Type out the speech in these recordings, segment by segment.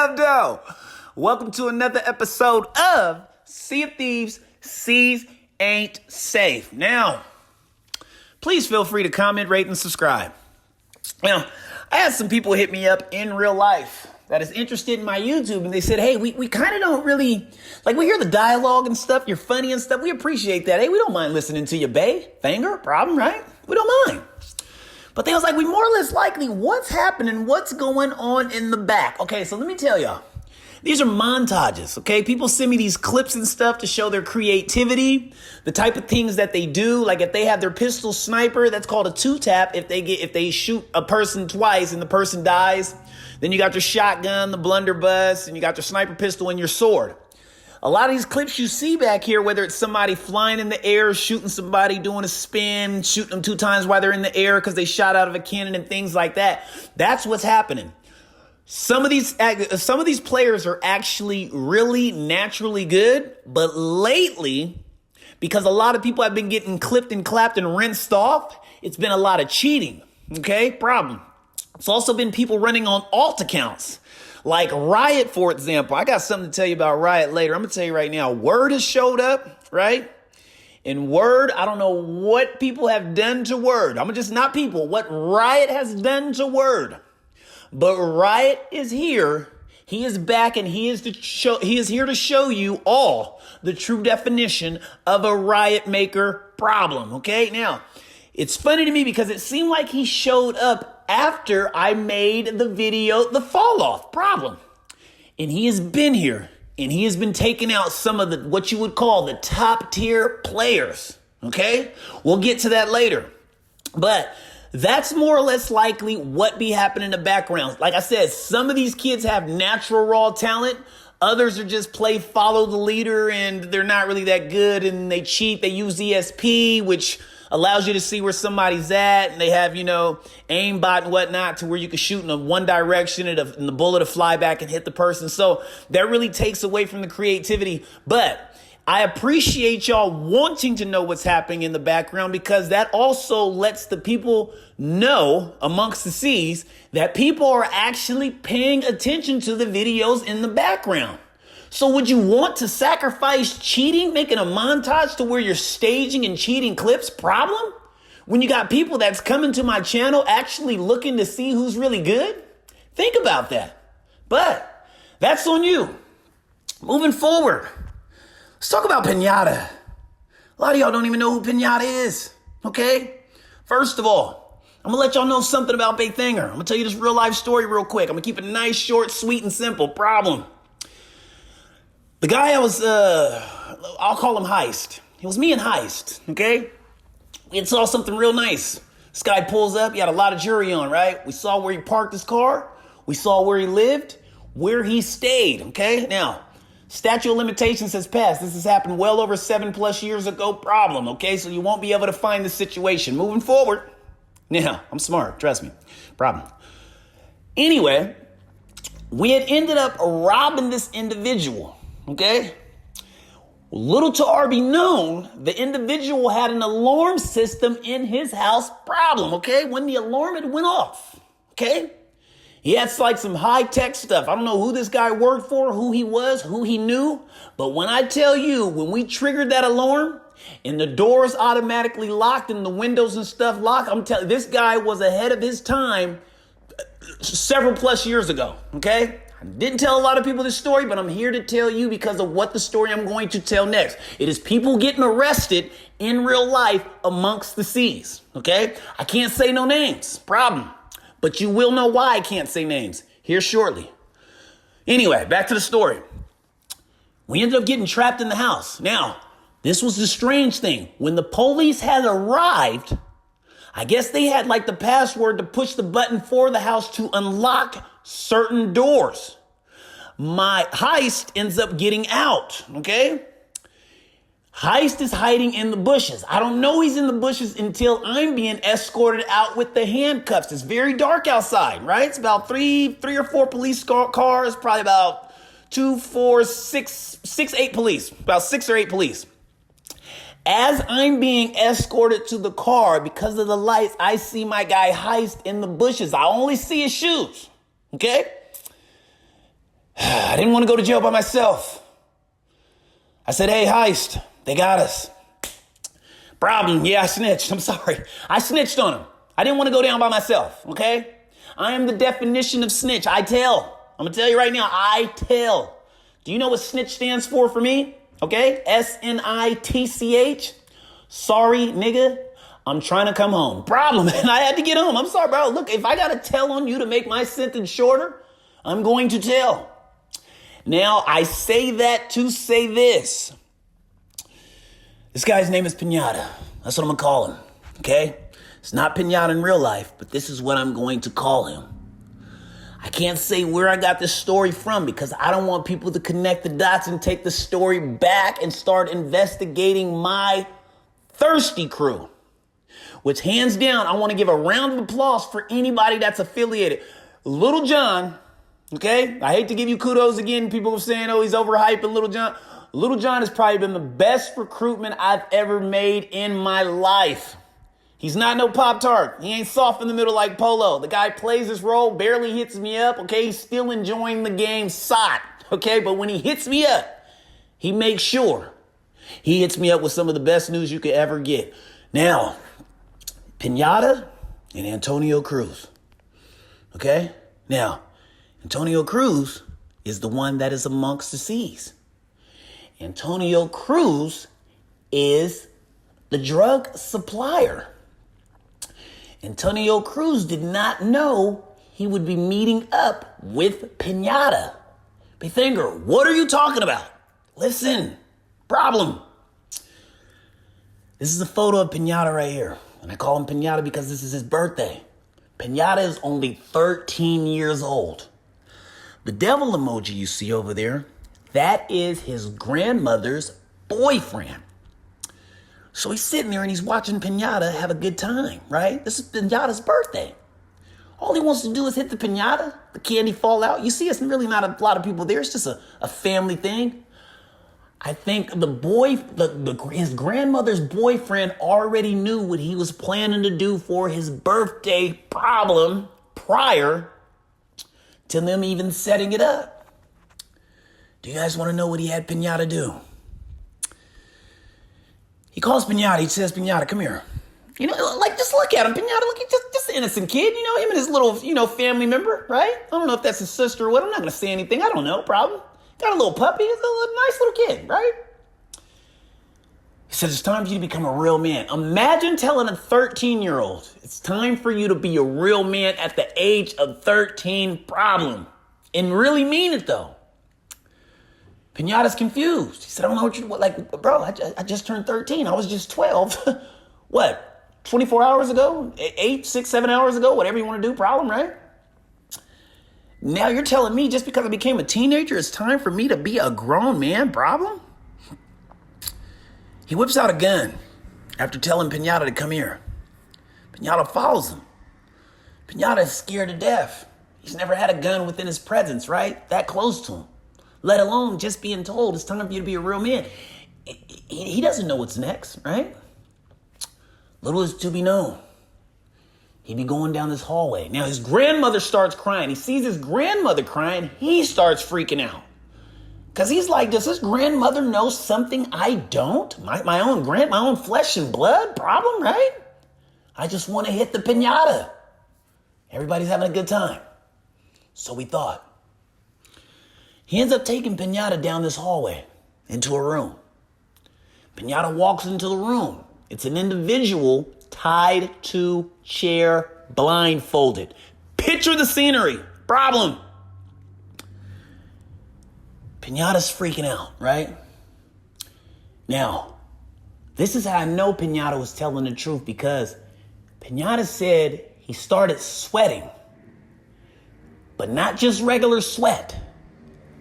up, though? Welcome to another episode of Sea of Thieves, Seas Ain't Safe. Now, please feel free to comment, rate, and subscribe. Now, I had some people hit me up in real life that is interested in my YouTube, and they said, hey, we kind of don't really, like, we hear the dialogue and stuff, you're funny and stuff, we appreciate that. Hey, we don't mind listening to you, bae. Finger, problem, right? We don't mind. But they was like, we more or less likely what's happening, what's going on in the back. Okay, so let me tell y'all. These are montages, okay? People send me these clips and stuff to show their creativity, the type of things that they do. Like if they have their pistol sniper, that's called a two-tap. If they shoot a person twice and the person dies, then you got your shotgun, the blunderbuss, and you got your sniper pistol and your sword. A lot of these clips you see back here, whether it's somebody flying in the air, shooting somebody, doing a spin, shooting them 2 times while they're in the air because they shot out of a cannon and things like that. That's what's happening. Some of these players are actually really naturally good, but lately, because a lot of people have been getting clipped and clapped and rinsed off, it's been a lot of cheating. Okay, problem. It's also been people running on alt accounts. Like Riot, for example. I got something to tell you about Riot later. I'm going to tell you right now. Word has showed up, right? In Word, I don't know what people have done to Word. What Riot has done to Word. But Riot is here. He is back, and he is here to show you all the true definition of a Riot Maker problem, okay? Now, it's funny to me because it seemed like he showed up after I made the video, the fall off problem. And he has been here and he has been taking out some of the, what you would call the top tier players. Okay. We'll get to that later, but that's more or less likely what be happening in the background. Like I said, some of these kids have natural raw talent. Others are just follow the leader and they're not really that good and they cheat. They use ESP, which allows you to see where somebody's at, and they have, aimbot and whatnot to where you can shoot in one direction and the bullet will fly back and hit the person. So that really takes away from the creativity. But I appreciate y'all wanting to know what's happening in the background because that also lets the people know amongst the seas that people are actually paying attention to the videos in the background. So would you want to sacrifice cheating, making a montage to where you're staging and cheating clips? Problem? When you got people that's coming to my channel actually looking to see who's really good? Think about that. But that's on you. Moving forward, let's talk about Pinata. A lot of y'all don't even know who Pinata is, okay? First of all, I'm going to let y'all know something about Baythanger. I'm going to tell you this real life story real quick. I'm going to keep it nice, short, sweet, and simple. Problem. The guy I'll call him Heist. It was me and Heist, okay? We had saw something real nice. This guy pulls up. He had a lot of jewelry on, right? We saw where he parked his car. We saw where he lived, where he stayed, okay? Now, statute of limitations has passed. This has happened well over 7+ years ago. Problem, okay? So you won't be able to find the situation. Moving forward. Now, I'm smart. Trust me. Problem. Anyway, we had ended up robbing this individual. Okay. Little to our be known, the individual had an alarm system in his house. Problem. Okay. When the alarm had went off. Okay. He had like some high tech stuff. I don't know who this guy worked for, who he was, who he knew. But when I tell you, when we triggered that alarm and the doors automatically locked and the windows and stuff locked, I'm telling you, this guy was ahead of his time several plus years ago. Okay. I didn't tell a lot of people this story, but I'm here to tell you because of what the story I'm going to tell next. It is people getting arrested in real life amongst the seas, okay? I can't say no names, problem. But you will know why I can't say names here shortly. Anyway, back to the story. We ended up getting trapped in the house. Now, this was the strange thing. When the police had arrived, I guess they had like the password to push the button for the house to unlock certain doors. My Heist ends up getting out, okay? Heist is hiding in the bushes. I don't know he's in the bushes until I'm being escorted out with the handcuffs. It's very dark outside, right? It's about three or four police cars, probably about 2, 4, 6, 8 police, about 6 or 8 police. As I'm being escorted to the car, because of the lights, I see my guy Heist in the bushes. I only see his shoes, okay? I didn't want to go to jail by myself. I said, hey, Heist, they got us. Problem, yeah, I snitched. I'm sorry. I snitched on him. I didn't want to go down by myself, okay? I am the definition of snitch. I tell. I'm going to tell you right now, I tell. Do you know what snitch stands for me? Okay? SNITCH. Sorry, nigga. I'm trying to come home. Problem, and I had to get home. I'm sorry, bro. Look, if I got to tell on you to make my sentence shorter, I'm going to tell. Now, I say that to say this. This guy's name is Pinata. That's what I'm going to call him, okay? It's not Pinata in real life, but this is what I'm going to call him. I can't say where I got this story from because I don't want people to connect the dots and take the story back and start investigating my thirsty crew. Which, hands down, I want to give a round of applause for anybody that's affiliated. Little John, okay? I hate to give you kudos again. People are saying, oh, he's overhyping Little John. Little John has probably been the best recruitment I've ever made in my life. He's not no Pop-Tart. He ain't soft in the middle like Polo. The guy plays his role, barely hits me up, okay? He's still enjoying the game sot, okay? But when he hits me up, he makes sure he hits me up with some of the best news you could ever get. Now, Pinata and Antonio Cruz, okay? Now, Antonio Cruz is the one that is amongst the C's. Antonio Cruz is the drug supplier. Antonio Cruz did not know he would be meeting up with Pinata. Big Finger, what are you talking about? Listen, problem. This is a photo of Pinata right here. And I call him Pinata because this is his birthday. Pinata is only 13 years old. The devil emoji you see over there, that is his grandmother's boyfriend. So he's sitting there and he's watching Pinata have a good time, right? This is Pinata's birthday. All he wants to do is hit the Pinata, the candy fall out. You see, it's really not a lot of people there. It's just a family thing. I think his grandmother's boyfriend already knew what he was planning to do for his birthday problem prior to them even setting it up. Do you guys want to know what he had Pinata do? He calls Pinata. He says, Pinata, come here. You know, like, just look at him. Pinata, look, he's just an innocent kid. You know, him and his little, family member, right? I don't know if that's his sister or what. I'm not going to say anything. I don't know, problem. Got a little puppy. He's a nice little kid, right? He says, it's time for you to become a real man. Imagine telling a 13-year-old, it's time for you to be a real man at the age of 13, problem. And really mean it, though. Pinata's confused. He said, I don't know what bro, I just turned 13. I was just 12. What, 24 hours ago? 8, 6, 7 hours ago? Whatever you want to do, problem, right? Now you're telling me just because I became a teenager, it's time for me to be a grown man, problem? He whips out a gun after telling Pinata to come here. Pinata follows him. Pinata is scared to death. He's never had a gun within his presence, right? That close to him. Let alone just being told it's time for you to be a real man. He doesn't know what's next, right? Little is to be known. He'd be going down this hallway. Now his grandmother starts crying. He sees his grandmother crying. He starts freaking out. Because he's like, does his grandmother know something I don't? My own flesh and blood problem, right? I just want to hit the Pinata. Everybody's having a good time. So we thought. He ends up taking Pinata down this hallway into a room. Pinata walks into the room. It's an individual tied to chair, blindfolded. Picture the scenery. Problem. Pinata's freaking out, right? Now, this is how I know Pinata was telling the truth, because Pinata said he started sweating, but not just regular sweat.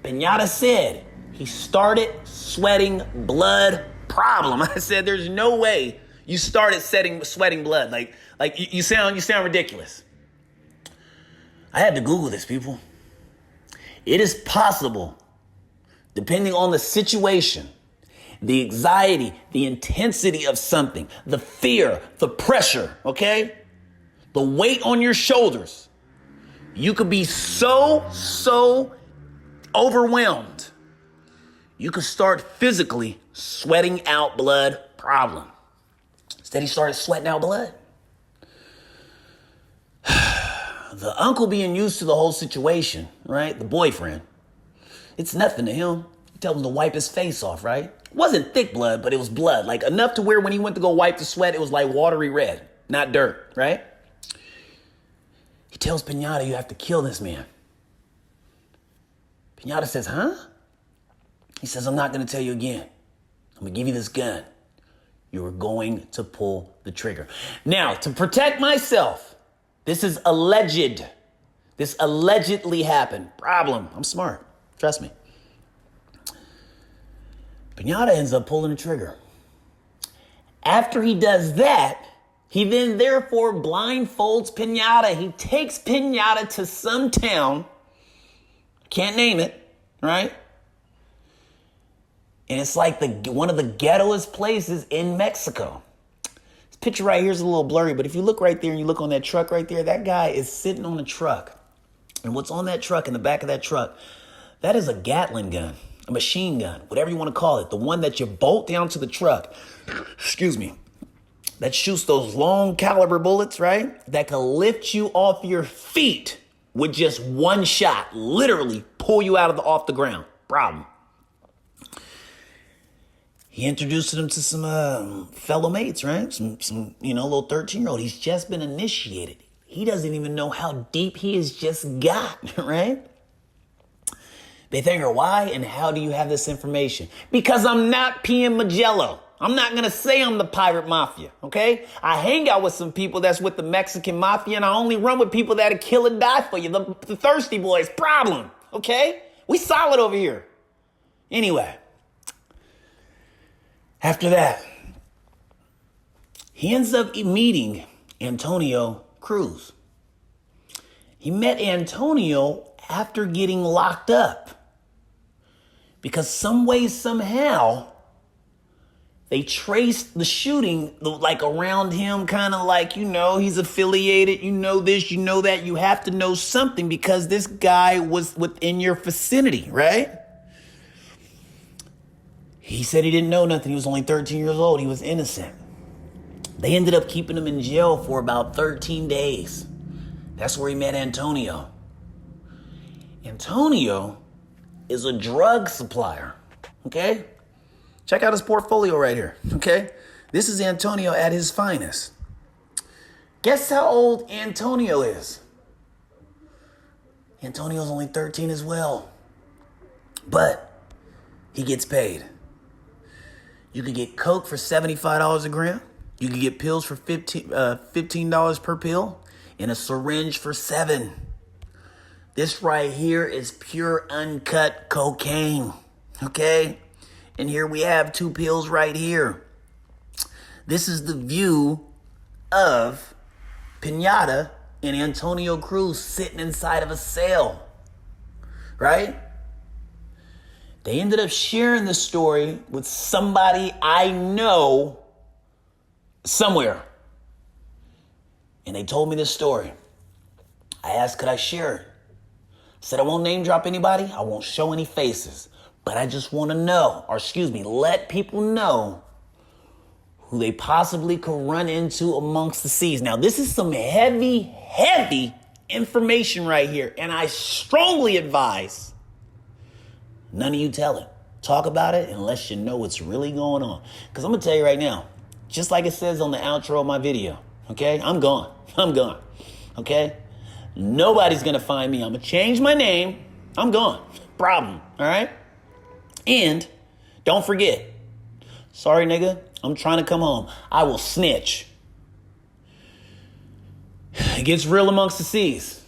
Pinata said he started sweating blood, problem. I said, there's no way you started sweating blood. Like you sound ridiculous. I had to Google this, people. It is possible, depending on the situation, the anxiety, the intensity of something, the fear, the pressure, okay? The weight on your shoulders. You could be so overwhelmed, you could start physically sweating out blood. Problem. Instead, he started sweating out blood. The uncle being used to the whole situation, right? The boyfriend. It's nothing to him. He tells him to wipe his face off, right? It wasn't thick blood, but it was blood. Like enough to where when he went to go wipe the sweat, it was like watery red, not dirt, right? He tells Pinata, you have to kill this man. Pinata says, huh? He says, I'm not going to tell you again. I'm going to give you this gun. You are going to pull the trigger. Now, to protect myself, this is alleged. This allegedly happened. Problem. I'm smart. Trust me. Pinata ends up pulling the trigger. After he does that, he then therefore blindfolds Pinata. He takes Pinata to some town. Can't name it, right? And it's like one of the ghettoest places in Mexico. This picture right here is a little blurry, but if you look right there and you look on that truck right there, that guy is sitting on a truck. And what's on that truck, in the back of that truck, that is a Gatling gun, a machine gun, whatever you want to call it. The one that you bolt down to the truck, excuse me, that shoots those long caliber bullets, right? That can lift you off your feet with just one shot, literally pull you off the ground. Problem. He introduced them to some fellow mates, right? Some little 13-year-old. He's just been initiated. He doesn't even know how deep he has just got, right? They think, why and how do you have this information? Because I'm not P.M. Magello. I'm not going to say I'm the pirate mafia, okay? I hang out with some people that's with the Mexican mafia, and I only run with people that'll kill and die for you. The thirsty boys. Problem, okay? We solid over here. Anyway. After that, he ends up meeting Antonio Cruz. He met Antonio after getting locked up because some way, somehow, they traced the shooting like around him, kind of like, he's affiliated, this, that. You have to know something because this guy was within your vicinity, right? He said he didn't know nothing. He was only 13 years old. He was innocent. They ended up keeping him in jail for about 13 days. That's where he met Antonio. Antonio is a drug supplier, okay? Check out his portfolio right here, okay? This is Antonio at his finest. Guess how old Antonio is? Antonio's only 13 as well. But he gets paid. You could get coke for $75 a gram. You could get pills for $15 per pill, and a syringe for $7. This right here is pure uncut cocaine, okay? And here we have 2 pills right here. This is the view of Pinata and Antonio Cruz sitting inside of a cell, right? They ended up sharing the story with somebody I know somewhere. And they told me this story. I asked, could I share it? Said, I won't name drop anybody. I won't show any faces. But I just want to know, let people know who they possibly could run into amongst the seas. Now, this is some heavy, heavy information right here. And I strongly advise none of you tell it. Talk about it unless you know what's really going on. Because I'm going to tell you right now, just like it says on the outro of my video, okay? I'm gone. Okay? Nobody's going to find me. I'm going to change my name. I'm gone. Problem, all right? And don't forget, sorry, nigga, I'm trying to come home. I will snitch. It gets real amongst the seas,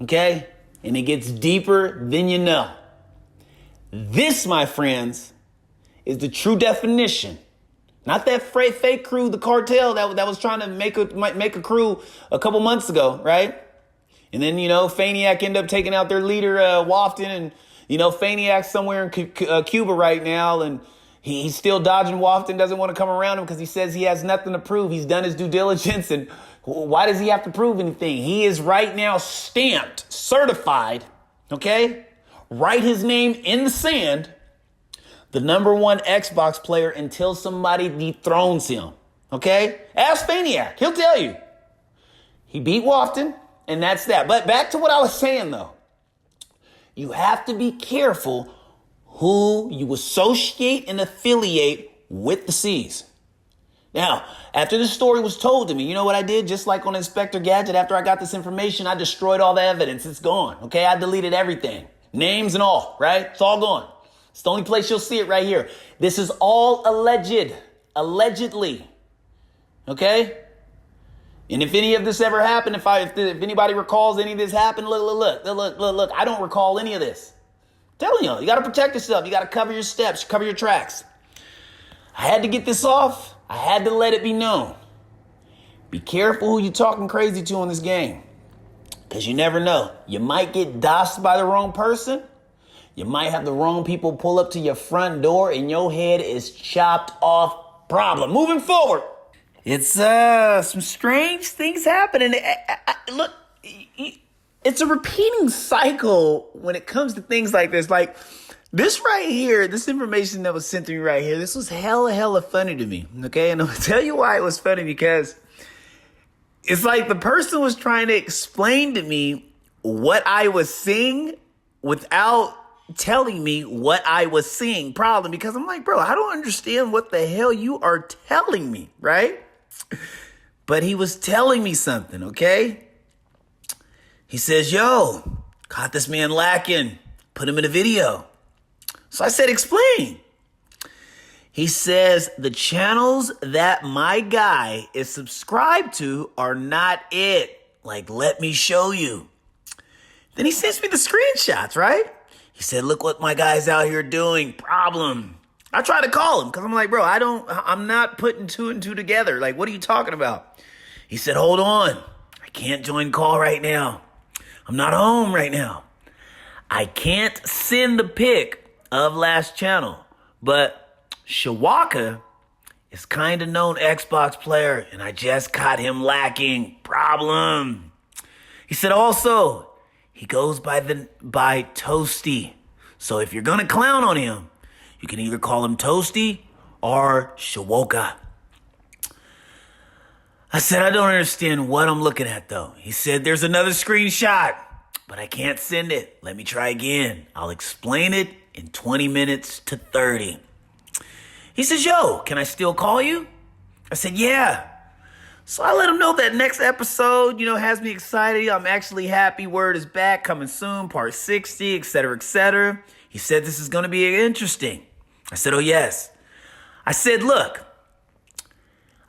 okay? And it gets deeper than you know. This, my friends, is the true definition. Not that fake crew, the cartel that was trying to make a crew a couple months ago, right? And then, Faniac ended up taking out their leader, Wafton, and, Faniac's somewhere in Cuba right now, and he's still dodging Wafton, doesn't want to come around him because he says he has nothing to prove. He's done his due diligence, and why does he have to prove anything? He is right now stamped, certified, okay? write his name in the sand, the number one Xbox player, until somebody dethrones him. Okay? Ask Maniac. He'll tell you. He beat Wafton, and that's that. But back to what I was saying, though. You have to be careful who you associate and affiliate with the C's. Now, after this story was told to me, you know what I did? Just like on Inspector Gadget, after I got this information, I destroyed all the evidence. It's gone. Okay? I deleted everything. Names and all, right? It's all gone. It's the only place you'll see it right here. This is all alleged. Allegedly. Okay? And if any of this ever happened, if anybody recalls any of this happened, look, I don't recall any of this. I'm telling you, you got to protect yourself. You got to cover your steps, cover your tracks. I had to get this off. I had to let it be known. Be careful who you're talking crazy to in this game, because you never know. You might get doxxed by the wrong person. You might have the wrong people pull up to your front door and your head is chopped off. Problem. Moving forward. It's some strange things happening. Look, it's a repeating cycle when it comes to things like this. Like this right here, this information that was sent to me right here, this was hella funny to me. Okay, and I'll tell you why it was funny, because it's like the person was trying to explain to me what I was seeing without telling me what I was seeing. Problem, because I'm like, bro, I don't understand what the hell you are telling me, right? But he was telling me something, okay? He says, yo, caught this man lacking. Put him in a video. So I said, explain. He says, the channels that my guy is subscribed to are not it. Like, let me show you. Then he sends me the screenshots, right? He said, look what my guy's out here doing. Problem. I tried to call him because I'm like, bro, I'm not putting two and two together. Like, what are you talking about? He said, hold on. I can't join call right now. I'm not home right now. I can't send the pic of last channel, but Shewaka is kind of known Xbox player, and I just caught him lacking. Problem. He said also, he goes by Toasty. So if you're going to clown on him, you can either call him Toasty or Shewaka. I said, I don't understand what I'm looking at, though. He said, there's another screenshot, but I can't send it. Let me try again. I'll explain it in 20 minutes to 30. He says, yo, can I still call you? I said, yeah. So I let him know that next episode, has me excited. I'm actually happy. Word is back, coming soon, part 60, etc., etc. He said, this is going to be interesting. I said, oh, yes. I said, look,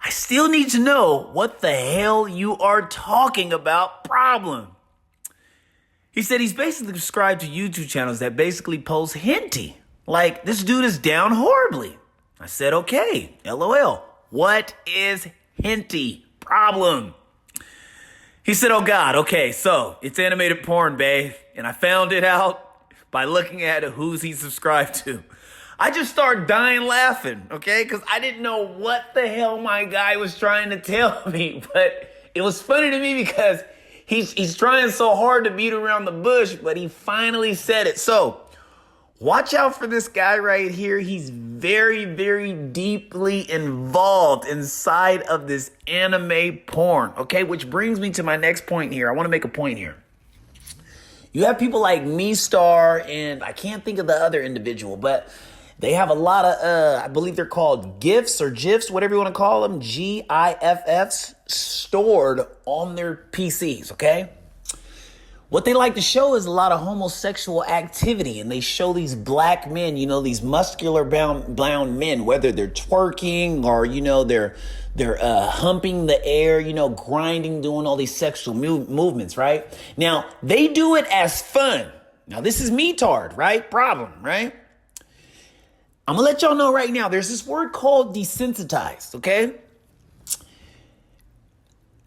I still need to know what the hell you are talking about. Problem. He said he's basically subscribed to YouTube channels that basically post hinty. Like, this dude is down horribly. I said, okay, LOL. What is hinty? Problem. He said, oh God, okay, so it's animated porn, babe. And I found it out by looking at who's he subscribed to. I just started dying laughing, okay? Because I didn't know what the hell my guy was trying to tell me. But it was funny to me because he's trying so hard to beat around the bush, but he finally said it. So watch out for this guy right here. He's very, very deeply involved inside of this anime porn, okay? Which brings me to my next point here. I want to make a point here. You have people like Me-Star, and I can't think of the other individual, but they have a lot of, I believe they're called GIFs or GIFs, whatever you want to call them, GIFs, stored on their PCs, okay? What they like to show is a lot of homosexual activity, and they show these black men, these muscular bound men, whether they're twerking or, they're humping the air, grinding, doing all these sexual movements, right? Now, they do it as fun. Now, this is me-tard, right? Problem, right? I'm going to let y'all know right now, there's this word called desensitized, okay?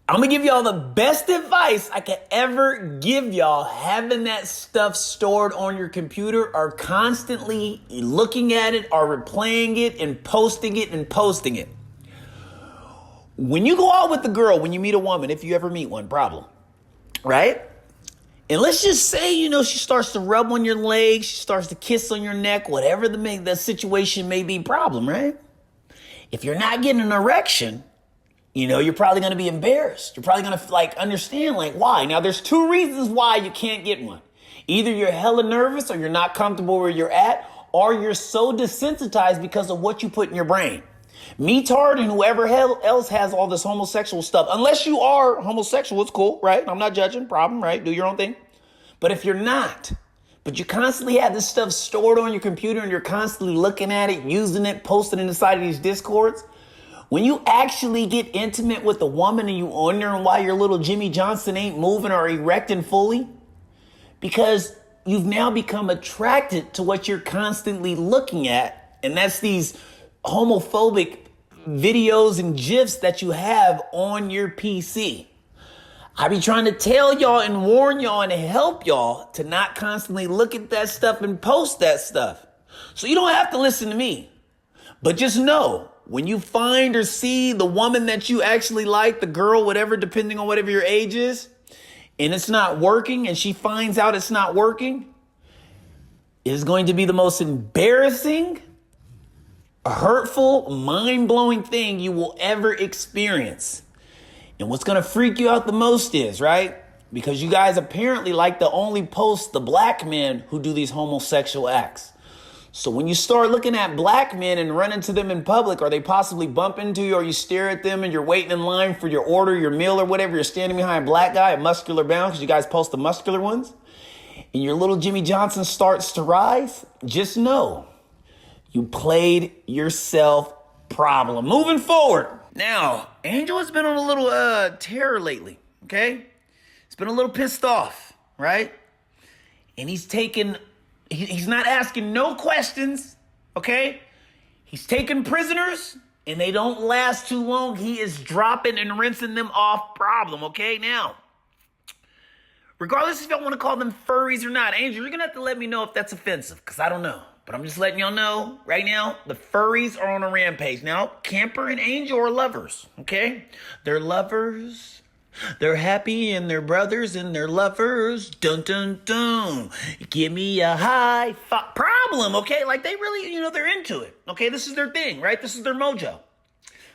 I'm going to give y'all the best advice I could ever give y'all, having that stuff stored on your computer or constantly looking at it or replaying it and posting it. When you go out with a girl, when you meet a woman, if you ever meet one, problem, right? And let's just say, she starts to rub on your legs, she starts to kiss on your neck, whatever the situation may be, problem, right? If you're not getting an erection, you're probably going to be embarrassed. You're probably going to understand why. Now, there's two reasons why you can't get one. Either you're hella nervous or you're not comfortable where you're at, or you're so desensitized because of what you put in your brain. Me, Tard, and whoever else has all this homosexual stuff. Unless you are homosexual, it's cool, right? I'm not judging, problem, right? Do your own thing. But if you're not, but you constantly have this stuff stored on your computer and you're constantly looking at it, using it, posting it inside of these discords, when you actually get intimate with a woman and you wondering why your little Jimmy Johnson ain't moving or erecting fully, because you've now become attracted to what you're constantly looking at, and that's these homophobic videos and GIFs that you have on your PC. I be trying to tell y'all and warn y'all and help y'all to not constantly look at that stuff and post that stuff. So you don't have to listen to me. But just know, when you find or see the woman that you actually like, the girl, whatever, depending on whatever your age is, and it's not working, and she finds out it's not working, it is going to be the most embarrassing, hurtful, mind-blowing thing you will ever experience. And what's going to freak you out the most is, right? Because you guys apparently like to only post the black men who do these homosexual acts. So when you start looking at black men and run into them in public, or they possibly bump into you, or you stare at them and you're waiting in line for your order, your meal or whatever, you're standing behind a black guy, a muscular bound, because you guys post the muscular ones, and your little Jimmy Johnson starts to rise, just know you played yourself, problem. Moving forward. Now, Angel has been on a little terror lately, okay? He's been a little pissed off, right? And he's not asking no questions, okay? He's taking prisoners, and they don't last too long. He is dropping and rinsing them off, problem, okay? Now, regardless if y'all want to call them furries or not, Angel, you're going to have to let me know if that's offensive, because I don't know. But I'm just letting y'all know right now, the furries are on a rampage. Now, Camper and Angel are lovers, okay? They're lovers. They're happy and they're brothers and they're lovers. Dun, dun, dun. Give me a high five. Problem, okay? They really, they're into it, okay? This is their thing, right? This is their mojo.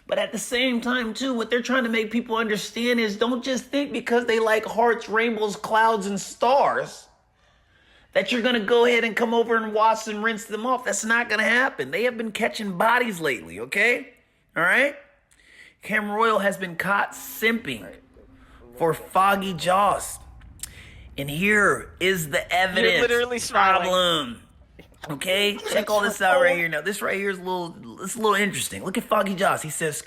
But at the same time, too, what they're trying to make people understand is don't just think because they like hearts, rainbows, clouds, and stars that you're going to go ahead and come over and wash and rinse them off. That's not going to happen. They have been catching bodies lately, okay? All right? Cam Royal has been caught simping for Foggy Jaws. And here is the evidence. You're literally problem. Okay? Check all this out right here. Now, this right here is a little interesting. Look at Foggy Jaws. He says,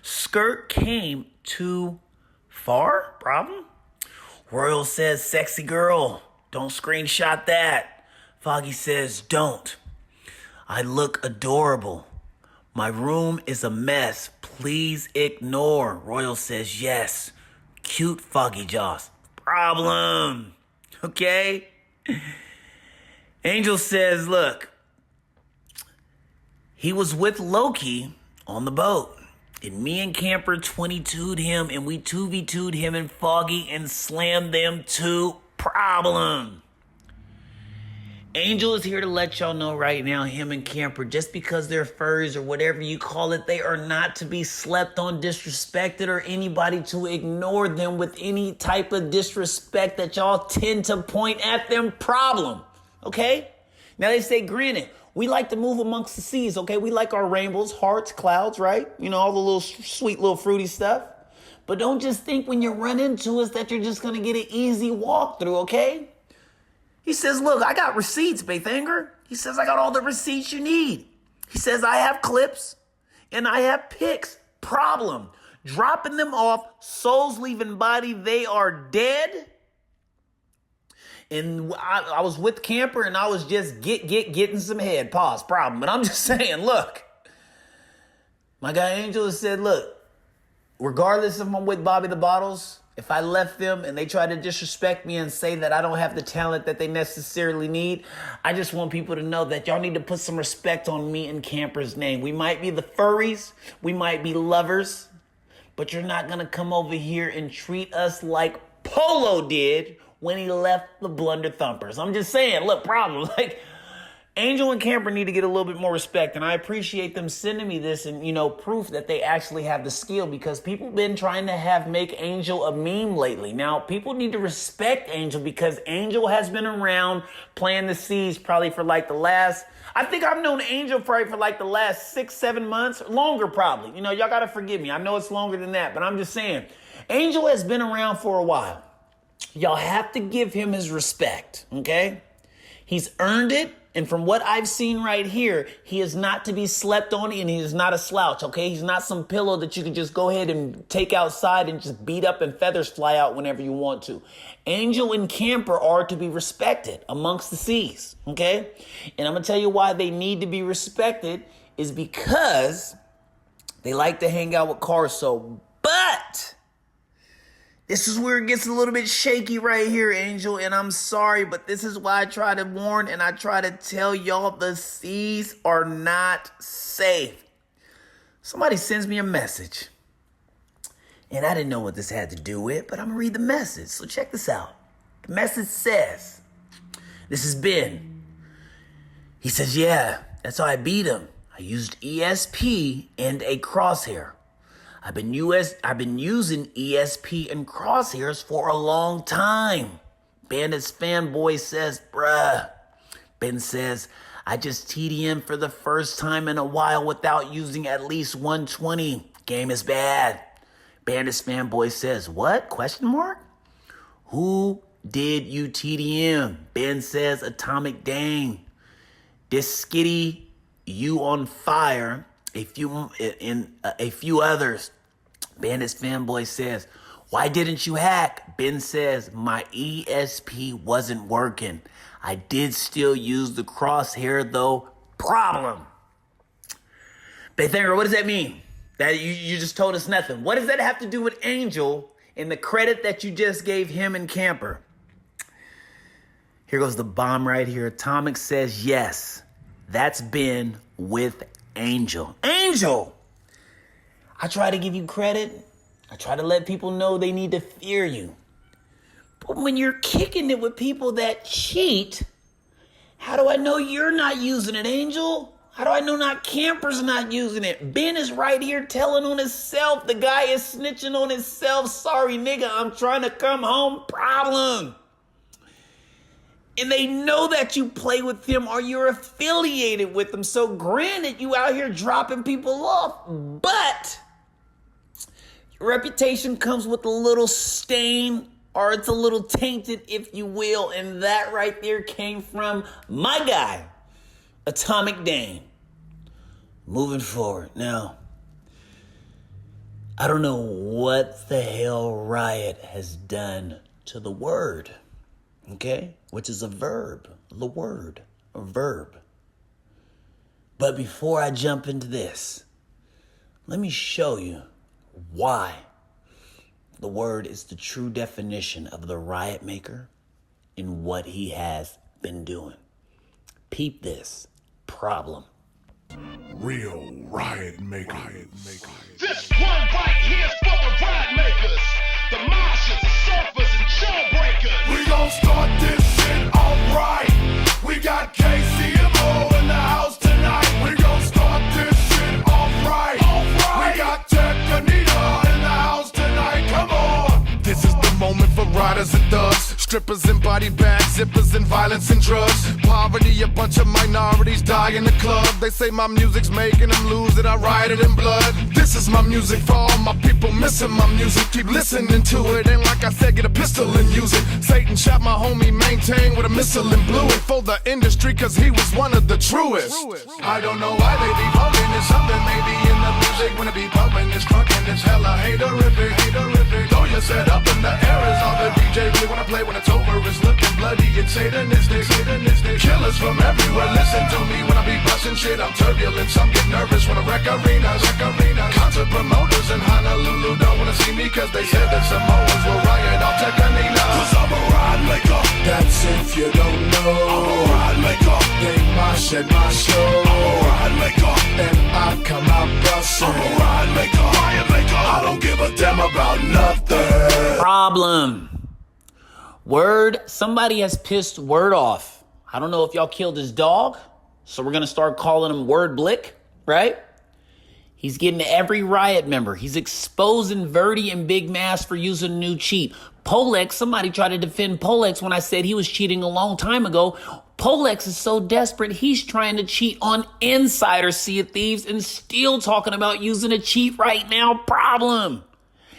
skirt came too far? Problem? Royal says, sexy girl. Don't screenshot that. Foggy says, don't. I look adorable. My room is a mess. Please ignore. Royal says, yes. Cute Foggy Jaws. Problem. Okay? Angel says, look. He was with Loki on the boat. And me and Camper 22'd him. And we 2v2'd him and Foggy and slammed them to problem. Angel is here to let y'all know right now, him and Camper, just because they're furries or whatever you call it, they are not to be slept on, disrespected, or anybody to ignore them with any type of disrespect that y'all tend to point at them, problem. Okay? Now they say, granted, we like to move amongst the seas, okay? We like our rainbows, hearts, clouds, right? All the little sweet little fruity stuff. But don't just think when you run into us that you're just going to get an easy walkthrough, okay? He says, look, I got receipts, Baythanger. He says, I got all the receipts you need. He says, I have clips and I have pics. Problem. Dropping them off, souls leaving body, they are dead. And I was with Camper and I was just getting some head. Pause. Problem. But I'm just saying, look. My guy Angel has said, look. Regardless if I'm with Bobby the Bottles, if I left them and they try to disrespect me and say that I don't have the talent that they necessarily need, I just want people to know that y'all need to put some respect on me and Camper's name. We might be the furries, we might be lovers, but you're not going to come over here and treat us like Polo did when he left the Blunder Thumpers. I'm just saying, look, problem. Like, Angel and Camper need to get a little bit more respect, and I appreciate them sending me this and, proof that they actually have the skill, because people been trying to make Angel a meme lately. Now, people need to respect Angel, because Angel has been around playing the Seas probably for like the last, I think I've known Angel probably for like the last 6-7 months, longer probably. Y'all got to forgive me. I know it's longer than that, but I'm just saying, Angel has been around for a while. Y'all have to give him his respect, okay? He's earned it. And from what I've seen right here, he is not to be slept on, and he is not a slouch, okay? He's not some pillow that you can just go ahead and take outside and just beat up and feathers fly out whenever you want to. Angel and Camper are to be respected amongst the Seas, okay? And I'm going to tell you why they need to be respected is because they like to hang out with Carso. But this is where it gets a little bit shaky right here, Angel, and I'm sorry, but this is why I try to warn and I try to tell y'all the Seas are not safe. Somebody sends me a message, and I didn't know what this had to do with, but I'm going to read the message, so check this out. The message says, this is Ben. He says, yeah, that's how I beat him. I used ESP and a crosshair. I've been using ESP and crosshairs for a long time. Bandit's fanboy says, bruh. Ben says, I just TDM for the first time in a while without using at least 120. Game is bad. Bandit's fanboy says, what? Question mark? Who did you TDM? Ben says, Atomic Dane. This skitty, you on fire. A few others. Bandit's fanboy says, why didn't you hack? Ben says, my ESP wasn't working. I did still use the crosshair though. Problem. Baythanger, what does that mean? That you just told us nothing. What does that have to do with Angel and the credit that you just gave him and Camper? Here goes the bomb right here. Atomic says, yes, that's been with Angel. Angel! I try to give you credit. I try to let people know they need to fear you. But when you're kicking it with people that cheat, how do I know you're not using it, Angel? How do I know not Camper's not using it? Ben is right here telling on himself. The guy is snitching on himself. Sorry, nigga, I'm trying to come home. Problem. And they know that you play with him or you're affiliated with them. So granted, you out here dropping people off, but your reputation comes with a little stain, or it's a little tainted, if you will. And that right there came from my guy, Atomic Dane. Moving forward. Now, I don't know what the hell Riot has done to the word. Okay? Which is a verb. The word. A verb. But before I jump into this, let me show you why the word is the true definition of the Riot Maker and what he has been doing. Peep this. Problem. Real Riot Maker. This one right here's for the Riot Makers, the Martians, the surfers, and jawbreakers. We gon' start this shit alright. We got KCMO in the house tonight. We gon' start this shit alright. We got Tech Anita in the house tonight. Come on. This is the moment for riders and thugs, strippers and body bags, zippers and violence and drugs. Poverty, a bunch of minorities die in the club. They say my music's making them lose it. I write it in blood. This is my music for all my people missing my music. Keep listening to it. And like I said, get a pistol and use it. Satan shot my homie Maintain with a missile and blew it for the industry, cause he was one of the truest. I don't know why they be holding this something maybe in the music. When it be pumping, it's crunking, it's hella haterific, haterific. Throw your set up in the air is all the DJ really wanna play. When it's over, it's looking bloody and satanistic, satanistic. Killers from everywhere, listen to me when I be busting shit. I'm turbulent, some get nervous when I wreck arenas, Concert promoters in Honolulu don't wanna see me, cause they said that Samoans will riot off Tekanina. Cause I'm a ride maker, that's if you don't know. I'm a ride maker, they mosh at my show. I'm a ride maker, and I come out bustin'. I'm a ride maker, riot maker. I don't give a damn about nothing. Problem. Word, somebody has pissed Word off. I don't know if y'all killed his dog, so we're going to start calling him Wordblick, right? He's getting every Riot member. He's exposing Verdi and Big Mass for using a new cheat. Polex, somebody tried to defend Polex when I said he was cheating a long time ago. Polex is so desperate, he's trying to cheat on Insider Sea of Thieves and still talking about using a cheat right now. Problem.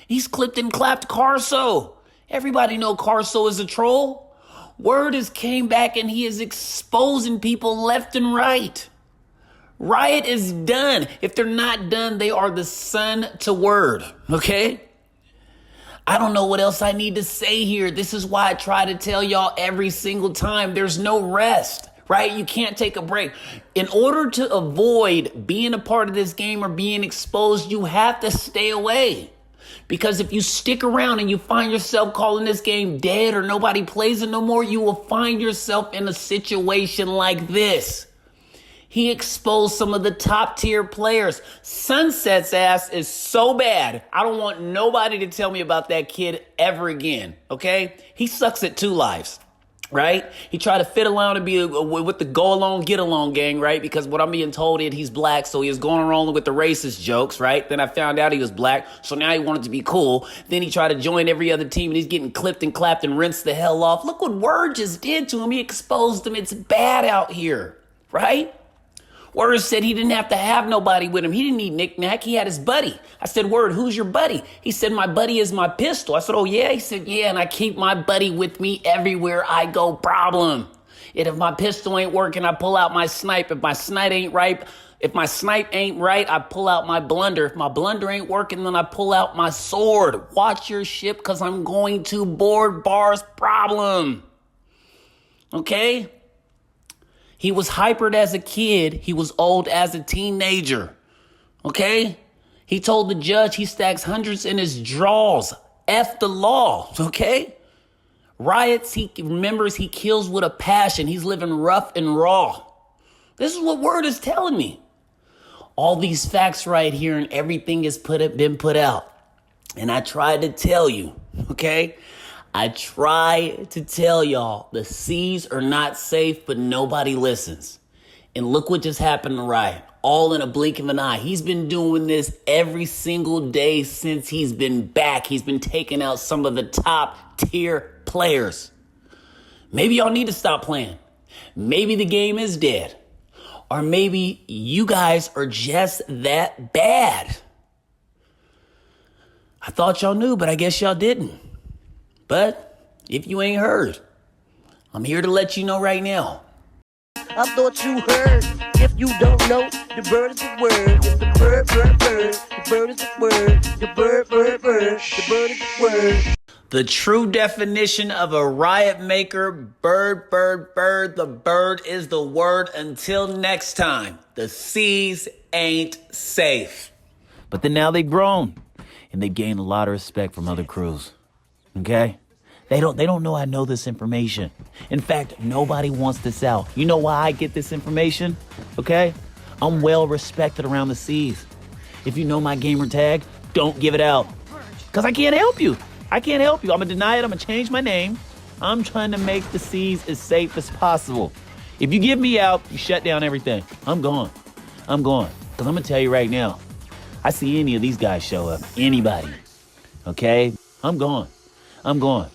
He's clipped and clapped Carso. Everybody know Carso is a troll. Word has came back and he is exposing people left and right. Riot is done. If they're not done, they are the son to Word, okay? I don't know what else I need to say here. This is why I try to tell y'all every single time. There's no rest, right? You can't take a break. In order to avoid being a part of this game or being exposed, you have to stay away. Because if you stick around and you find yourself calling this game dead or nobody plays it no more, you will find yourself in a situation like this. He exposed some of the top tier players. Sunset's ass is so bad. I don't want nobody to tell me about that kid ever again, okay? He sucks at 2 lives, right? He tried to fit along to be with the go along, get along gang, right? Because what I'm being told is he's black, so he was going around with the racist jokes, right? Then I found out he was black, so now he wanted to be cool. Then he tried to join every other team, and he's getting clipped and clapped and rinsed the hell off. Look what Word just did to him. He exposed him. It's bad out here, right? Word said he didn't have to have nobody with him. He didn't need knick-knack. He had his buddy. I said, Word, who's your buddy? He said, my buddy is my pistol. I said, oh, yeah? He said, yeah, and I keep my buddy with me everywhere I go. Problem. And if my pistol ain't working, I pull out my snipe. If my snipe ain't right, I pull out my blunder. If my blunder ain't working, then I pull out my sword. Watch your ship, because I'm going to board bars. Problem. Okay? He was hypered as a kid. He was old as a teenager. Okay? He told the judge he stacks hundreds in his drawers. F the law. Okay? Riots, he remembers he kills with a passion. He's living rough and raw. This is what Word is telling me. All these facts right here and everything has been put out. And I tried to tell you, okay? I try to tell y'all the seas are not safe, but nobody listens. And look what just happened to Riot. All in a blink of an eye. He's been doing this every single day since he's been back. He's been taking out some of the top tier players. Maybe y'all need to stop playing. Maybe the game is dead. Or maybe you guys are just that bad. I thought y'all knew, but I guess y'all didn't. But if you ain't heard, I'm here to let you know right now. I thought you heard. If you don't know, the bird is the word. It's the bird, bird, bird. The bird is the word. The bird, bird, bird. The bird is the word. The true definition of a Riot Maker, bird, bird, bird. The bird is the word. Until next time, the seas ain't safe. But then now they've grown, and they've gained a lot of respect from other crews. Okay? They don't know I know this information. In fact, nobody wants this out. You know why I get this information? Okay? I'm well respected around the seas. If you know my gamer tag, don't give it out. Because I can't help you. I can't help you. I'm going to deny it. I'm going to change my name. I'm trying to make the seas as safe as possible. If you give me out, you shut down everything. I'm gone. I'm gone. Because I'm going to tell you right now, I see any of these guys show up. Anybody. Okay? I'm gone. I'm gone.